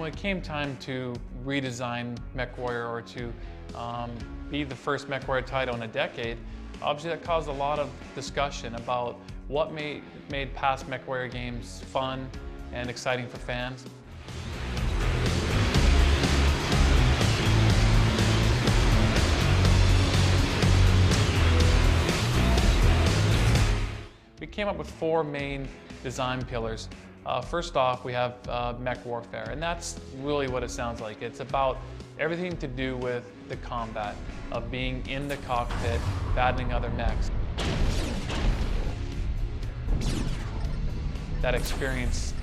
it came time to redesign MechWarrior or to be the first MechWarrior title in a decade, obviously that caused a lot of discussion about what made past MechWarrior games fun and exciting for fans. We came up with 4 main design pillars. First off, we have mech warfare, and that's really what it sounds like. It's about everything to do with the combat, of being in the cockpit, battling other mechs. That experience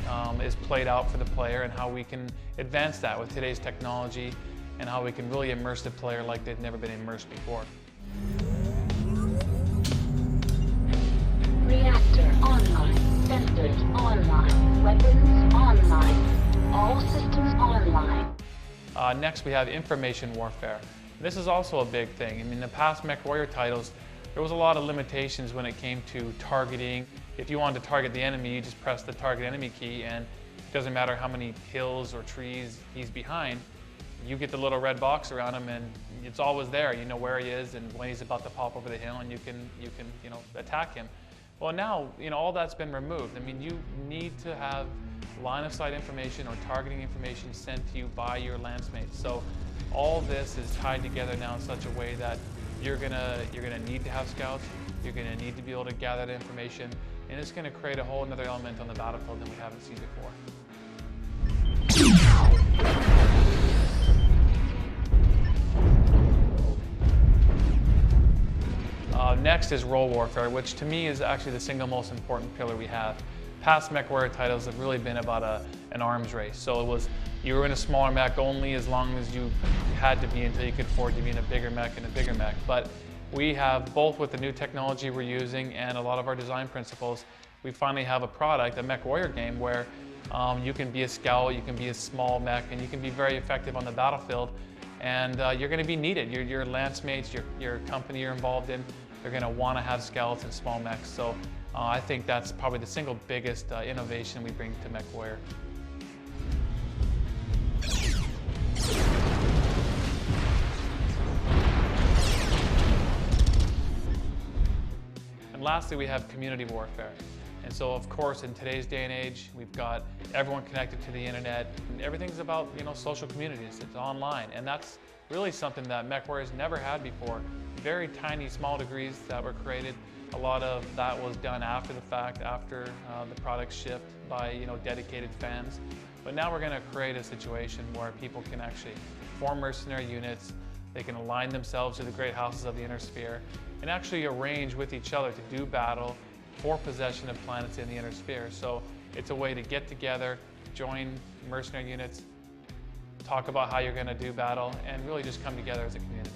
is played out for the player, and how we can advance that with today's technology, and how we can really immerse the player like they've never been immersed before. Reactor online, sensors online, weapons online, all systems online. Next, we have information warfare. This is also a big thing. I mean, in the past MechWarrior titles, there was a lot of limitations when it came to targeting. If you wanted to target the enemy, you just press the target enemy key, and it doesn't matter how many hills or trees he's behind, you get the little red box around him, and it's always there. You know where he is and when he's about to pop over the hill, and you can attack him. Well, now, all that's been removed. I mean, you need to have line of sight information or targeting information sent to you by your lancemates. So all this is tied together now in such a way that you're gonna need to have scouts, you're gonna need to be able to gather that information, and it's gonna create a whole another element on the battlefield than we haven't seen before. Next is role warfare, which to me is actually the single most important pillar we have. Past MechWarrior titles have really been about an arms race. So it was, you were in a smaller mech only as long as you had to be until you could afford to be in a bigger mech and a bigger mech. But we have, both with the new technology we're using and a lot of our design principles, we finally have a product, a MechWarrior game, where you can be a scout, you can be a small mech, and you can be very effective on the battlefield. And you're going to be needed. Your lancemates, your company you're involved in, they're going to want to have scouts and small mechs. So I think that's probably the single biggest innovation we bring to MechWarrior. And lastly, we have community warfare. And so, of course, in today's day and age, we've got everyone connected to the internet, and everything's about social communities. It's online, and that's really something that MechWarrior's never had before. Very tiny, small degrees that were created. A lot of that was done after the fact, after the product shipped by dedicated fans. But now we're going to create a situation where people can actually form mercenary units. They can align themselves to the great houses of the Inneren Sphäre and actually arrange with each other to do battle for possession of planets in the Inneren Sphäre. So it's a way to get together, join mercenary units, talk about how you're going to do battle, and really just come together as a community.